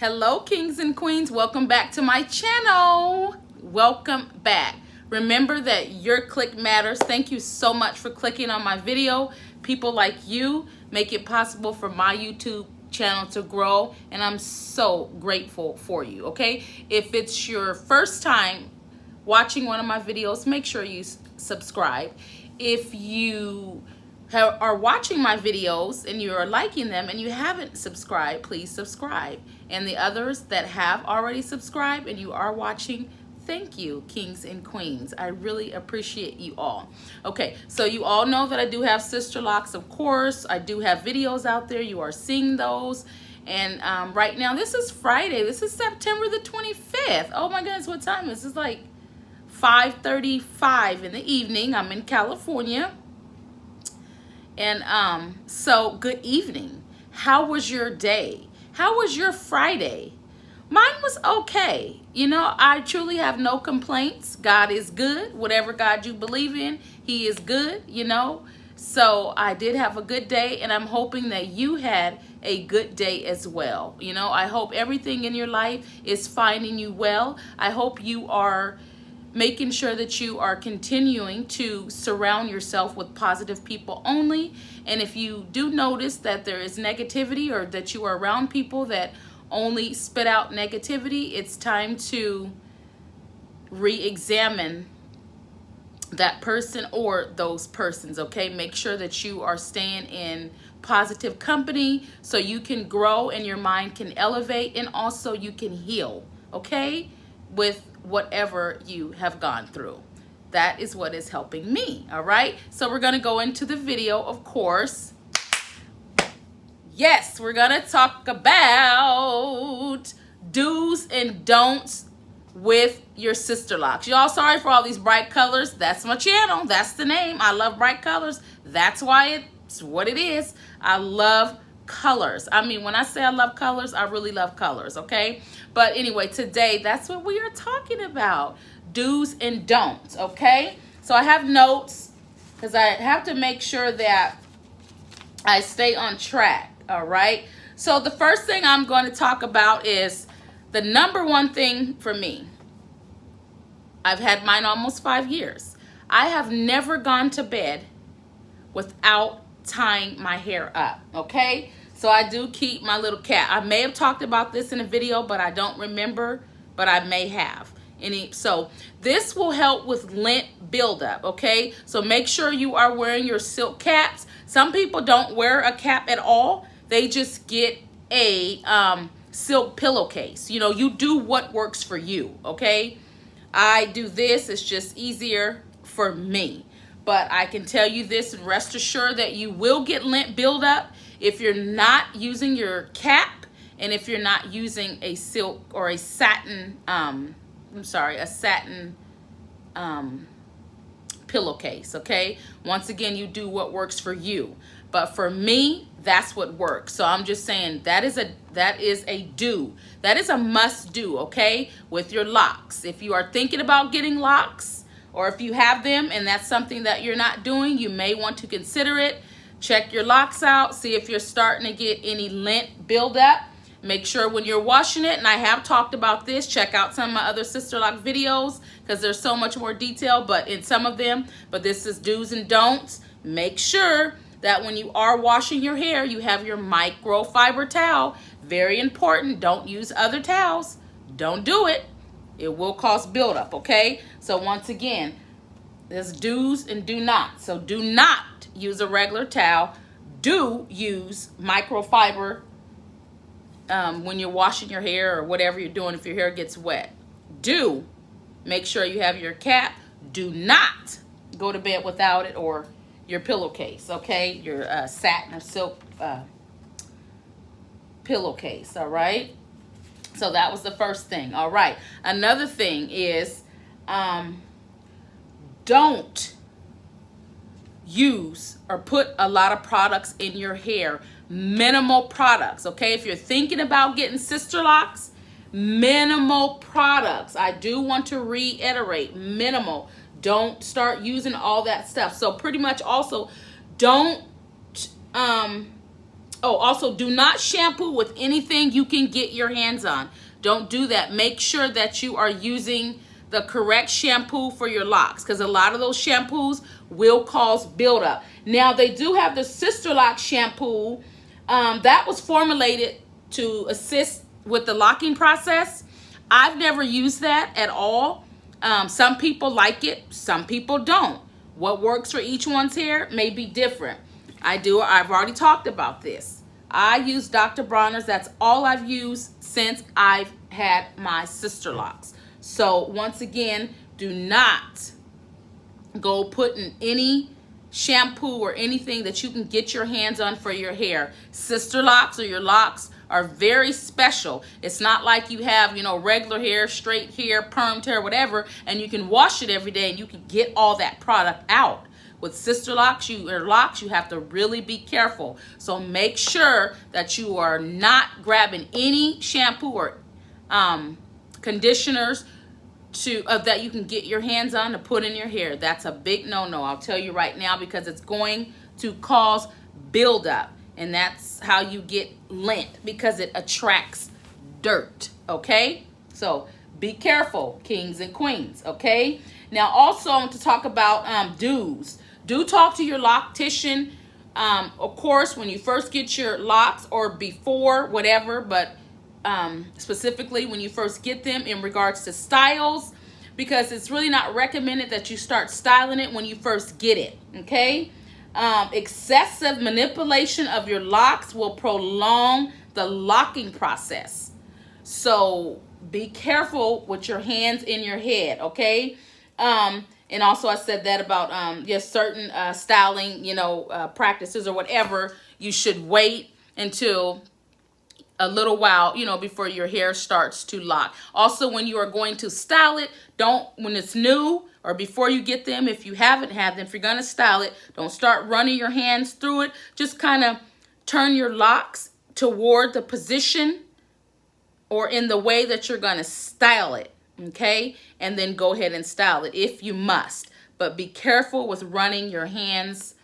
Hello, kings and queens. Welcome back to my channel. Welcome back. Remember that your click matters. Thank you so much for clicking on my video. People like you make it possible for my YouTube channel to grow, and I'm so grateful for you, okay? If it's your first time watching one of my videos, make sure you subscribe. If you are watching my videos and you are liking them and you haven't subscribed, please subscribe. And the others that have already subscribed and you are watching, thank you, kings and queens. I really appreciate you all. Okay, so you all know that I do have Sisterlocks, of course. I do have videos out there. You are seeing those. And right now, this is Friday. This is September the 25th. Oh my goodness, what time is this? It's like 5:35 in the evening. I'm in California. And so good evening. How was your day? How was your Friday? Mine was okay. You know, I truly have no complaints. God is good. Whatever God you believe in, He is good, you know. So I did have a good day, and I'm hoping that you had a good day as well. You know, I hope everything in your life is finding you well. I hope you are making sure that you are continuing to surround yourself with positive people only. And if you do notice that there is negativity or that you are around people that only spit out negativity, it's time to re-examine that person or those persons, okay? Make sure that you are staying in positive company so you can grow and your mind can elevate, and also you can heal, okay? With whatever you have gone through. That is what is helping me, all right? So we're gonna go into the video, of course. Yes, we're gonna talk about do's and don'ts with your Sisterlocks. Y'all, sorry for all these bright colors. That's my channel. That's the name. I love bright colors. That's why it's what it is. I love colors. I mean, when I say I love colors, I really love colors, okay? But anyway, today, that's what we are talking about. Do's and don'ts, okay? So I have notes because I have to make sure that I stay on track, all right? So the first thing I'm going to talk about is the number one thing for me. I've had mine almost 5 years. I have never gone to bed without tying my hair up, okay? So I do keep my little cat. I may have talked about this in a video, but I don't remember, but I may have. So this will help with lint buildup, okay? So make sure you are wearing your silk caps. Some people don't wear a cap at all. They just get a silk pillowcase. You know, you do what works for you, okay? I do this. It's just easier for me. But I can tell you this, and rest assured that you will get lint buildup if you're not using your cap, and if you're not using a silk or a satin, a satin pillowcase, okay? Once again, you do what works for you. But for me, that's what works. So I'm just saying that is a do. That is a must do, okay? With your locks. If you are thinking about getting locks, or if you have them and that's something that you're not doing, you may want to consider it. Check your locks out. See if you're starting to get any lint buildup. Make sure when you're washing it, and I have talked about this, check out some of my other Sisterlock videos because there's so much more detail but in some of them. But this is do's and don'ts. Make sure that when you are washing your hair, you have your microfiber towel. Very important. Don't use other towels. Don't do it. It will cause buildup, okay? So once again, there's do's and do not. So do not use a regular towel. Do use microfiber when you're washing your hair or whatever you're doing if your hair gets wet. Do make sure you have your cap. Do not go to bed without it, or your pillowcase, okay? Your satin or silk pillowcase, all right? So that was the first thing, all right? Another thing is don't use or put a lot of products in your hair. Minimal products, okay? If you're thinking about getting Sisterlocks, minimal products. I do want to reiterate, minimal. Don't start using all that stuff. So pretty much also don't Oh, also do not shampoo with anything you can get your hands on. Don't do that. Make sure that you are using the correct shampoo for your locks, because a lot of those shampoos will cause buildup. Now, they do have the Sisterlock shampoo that was formulated to assist with the locking process. I've never used that at all. Some people like it, some people don't. What works for each one's hair may be different. I've already talked about this. I use Dr. Bronner's. That's all I've used since I've had my Sisterlocks. So once again, do not go putting any shampoo or anything that you can get your hands on for your hair. Sisterlocks or your locks are very special. It's not like you have, you know, regular hair, straight hair, permed hair, whatever, and you can wash it every day and you can get all that product out. With Sisterlocks, you have to really be careful. So make sure that you are not grabbing any shampoo or conditioners that you can get your hands on to put in your hair. That's a big no-no. I'll tell you right now, because it's going to cause buildup, and that's how you get lint, because it attracts dirt. Okay, so be careful, kings and queens. Okay, now also I want to talk about do's. Do talk to your loctician, of course, when you first get your locks, or before, whatever, but specifically when you first get them, in regards to styles, because it's really not recommended that you start styling it when you first get it. Okay, excessive manipulation of your locks will prolong the locking process, so be careful with your hands in your head. Okay, and also I said that about certain styling, you know, practices or whatever, you should wait until a little while, you know, before your hair starts to lock. Also, when you are going to style it, when it's new or before you get them, if you haven't had them, if you're going to style it, don't start running your hands through it. Just kind of turn your locks toward the position or in the way that you're going to style it. Okay, and then go ahead and style it if you must, but be careful with running your hands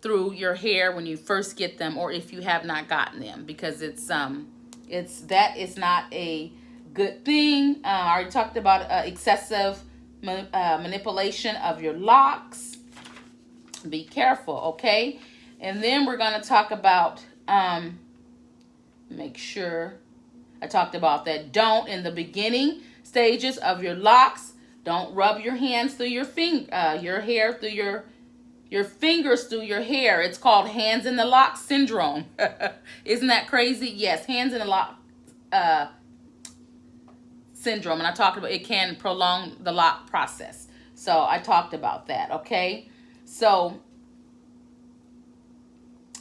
through your hair when you first get them, or if you have not gotten them, because that is not a good thing. I already talked about excessive manipulation of your locks. Be careful. Okay, and then we're going to talk about make sure I talked about that. Don't, in the beginning stages of your locks, don't rub your hands through your hair, through your fingers through your hair. It's called hands in the lock syndrome. Isn't that crazy? Yes, hands in the lock syndrome, and I talked about it can prolong the lock process. So I talked about that. Okay, so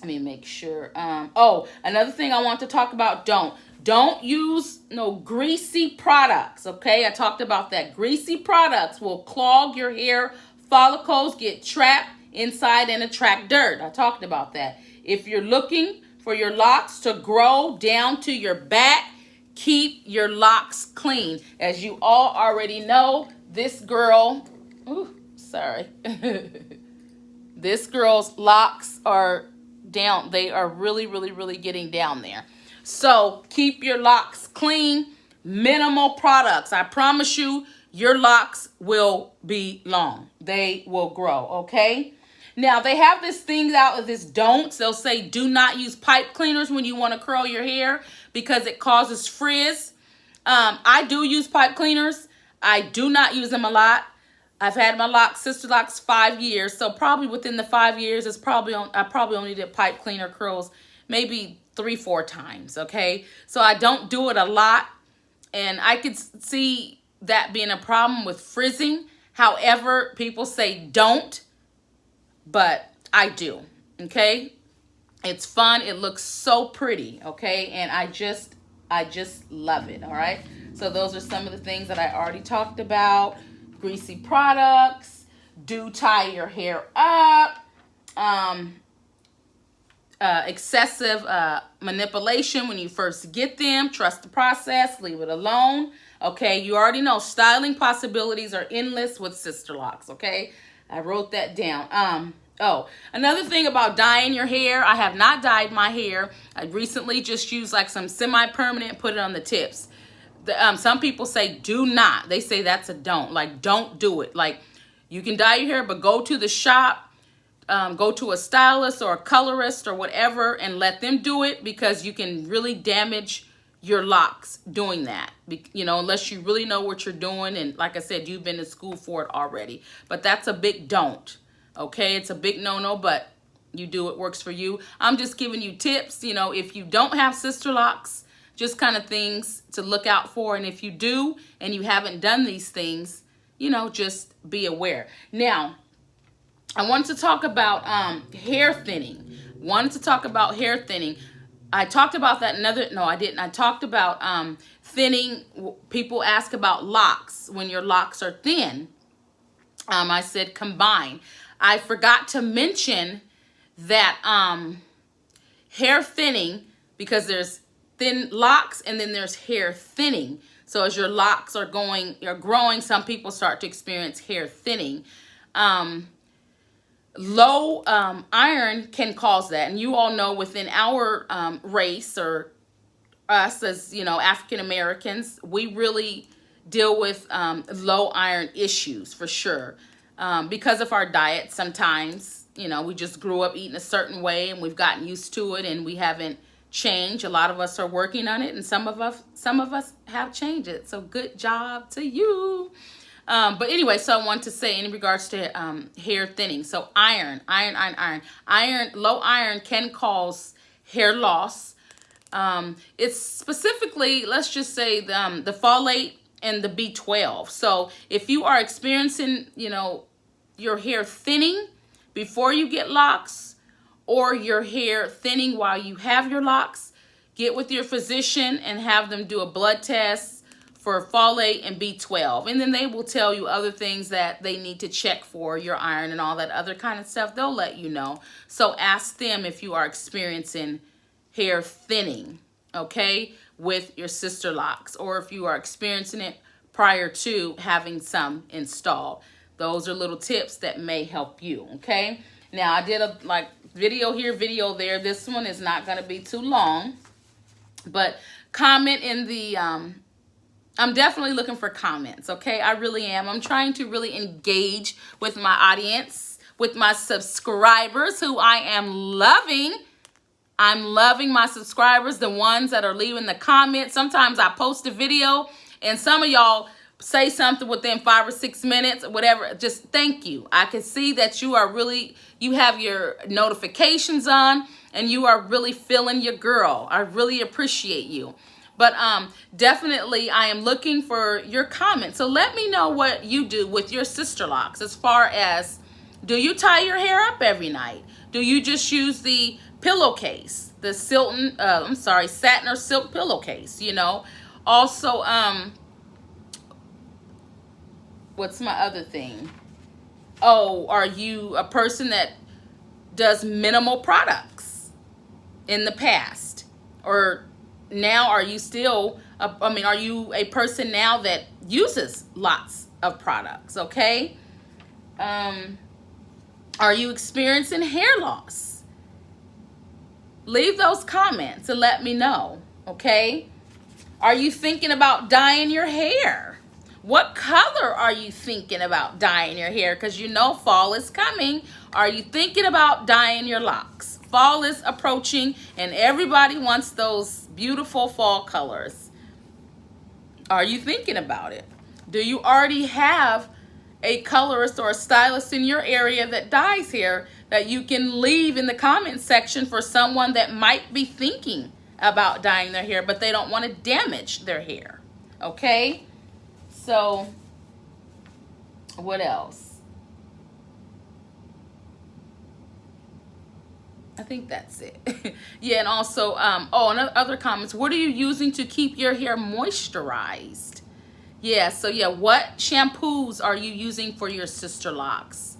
let me make sure. Oh, another thing I want to talk about, don't use no greasy products. Okay, I talked about that. Greasy products will clog your hair follicles, get trapped inside, and attract dirt. I talked about that. If you're looking for your locks to grow down to your back, keep your locks clean. As you all already know, this girl, this girl's locks are down. They are really, really, really getting down there. So keep your locks clean. Minimal products. I promise you, your locks will be long. They will grow. Okay. Now they have this thing out of this don'ts. They'll say do not use pipe cleaners when you want to curl your hair because it causes frizz. I do use pipe cleaners. I do not use them a lot. I've had my Sisterlocks 5 years, so probably within the 5 years, I probably only did pipe cleaner curls maybe 3-4 times. Okay, so I don't do it a lot, and I could see that being a problem with frizzing. However, people say don't, but I do. Okay, it's fun. It looks so pretty. Okay, and I just love it. All right, so those are some of the things that I already talked about. Greasy products, do tie your hair up, excessive manipulation when you first get them. Trust the process, leave it alone. Okay, you already know styling possibilities are endless with Sisterlocks. Okay, I wrote that down. Oh, another thing about dyeing your hair, I have not dyed my hair. I recently just used like some semi-permanent, put it on the tips. Some people say do not. They say that's a don't. Like, don't do it. Like, you can dye your hair, but go to the shop, go to a stylist or a colorist or whatever and let them do it, because you can really damage your locks doing that, you know, unless you really know what you're doing. And like I said, you've been to school for it already. But that's a big don't. Okay, it's a big no-no, but you do what works for you. I'm just giving you tips, you know, if you don't have sister locks, just kind of things to look out for. And if you do and you haven't done these things, you know, just be aware. Now, I wanted to talk about hair thinning. I talked about that no, I didn't. I talked about thinning. People ask about locks. When your locks are thin, I said combine. I forgot to mention that hair thinning, because there's thin locks and then there's hair thinning. So as your locks are growing, some people start to experience hair thinning. Low iron can cause that. And you all know within our race, or us as, you know, African Americans, we really deal with low iron issues for sure. Because of our diet, sometimes, you know, we just grew up eating a certain way and we've gotten used to it and we haven't changed. A lot of us are working on it, and some of us have changed it. So good job to you. But anyway, so I want to say in regards to hair thinning. So low iron can cause hair loss. It's specifically, let's just say the folate and the B12. So if you are experiencing, you know, your hair thinning before you get locks, or your hair thinning while you have your locks, get with your physician and have them do a blood test for folate and B12. And then they will tell you other things that they need to check for your iron and all that other kind of stuff. They'll let you know. So ask them if you are experiencing hair thinning, okay, with your sister locks, or if you are experiencing it prior to having some installed. Those are little tips that may help you, okay? Now, I did a video here, video there. This one is not going to be too long, but comment in the, I'm definitely looking for comments, okay? I really am. I'm trying to really engage with my audience, with my subscribers who I am loving. I'm loving my subscribers, the ones that are leaving the comments. Sometimes I post a video and some of y'all say something within 5 or 6 minutes, whatever. Just thank you. I can see that you are really, you have your notifications on and you are really feeling your girl. I really appreciate you. But definitely I am looking for your comments. So let me know what you do with your sister locks, as far as, do you tie your hair up every night? Do you just use the pillowcase, the satin or silk pillowcase, you know? Also, what's my other thing? Oh, are you a person that does minimal products in the past? Or now are you still, are you a person now that uses lots of products, okay? Are you experiencing hair loss? Leave those comments and let me know, okay? Are you thinking about dyeing your hair? What color are you thinking about dyeing your hair? Because you know fall is coming. Are you thinking about dyeing your locks? Fall is approaching and everybody wants those beautiful fall colors. Are you thinking about it? Do you already have a colorist or a stylist in your area that dyes hair that you can leave in the comment section for someone that might be thinking about dyeing their hair, but they don't want to damage their hair? Okay? So, what else? I think that's it. Yeah, and also, and other comments. What are you using to keep your hair moisturized? Yeah, so yeah, what shampoos are you using for your sister locks?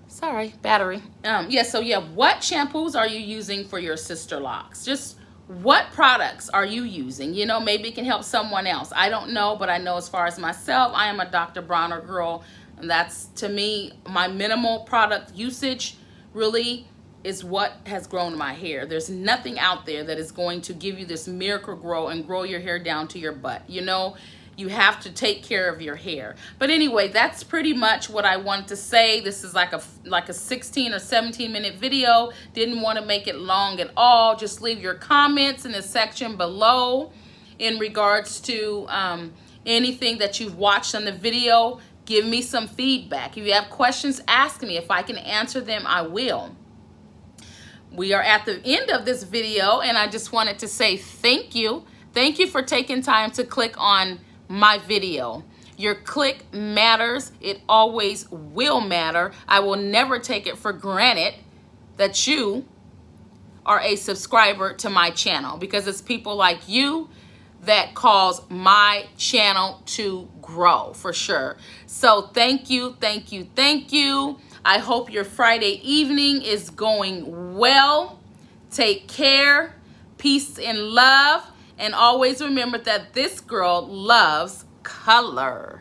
Sorry, battery. What shampoos are you using for your sister locks? Just what products are you using? You know, maybe it can help someone else. I don't know, but I know as far as myself, I am a Dr. Bronner girl. And that's, to me, my minimal product usage really is what has grown my hair. There's nothing out there that is going to give you this miracle grow and grow your hair down to your butt. You know, you have to take care of your hair. But anyway, that's pretty much what I wanted to say. This is like a 16 or 17 minute video. Didn't want to make it long at all. Just leave your comments in the section below in regards to anything that you've watched on the video. Give me some feedback. If you have questions, ask me. If I can answer them, I will. We are at the end of this video, and I just wanted to say thank you. Thank you for taking time to click on my video. Your click matters. It always will matter. I will never take it for granted that you are a subscriber to my channel, because it's people like you that cause my channel to grow, for sure. So thank you, thank you, thank you. I hope your Friday evening is going well. Take care, peace and love, and always remember that this girl loves color.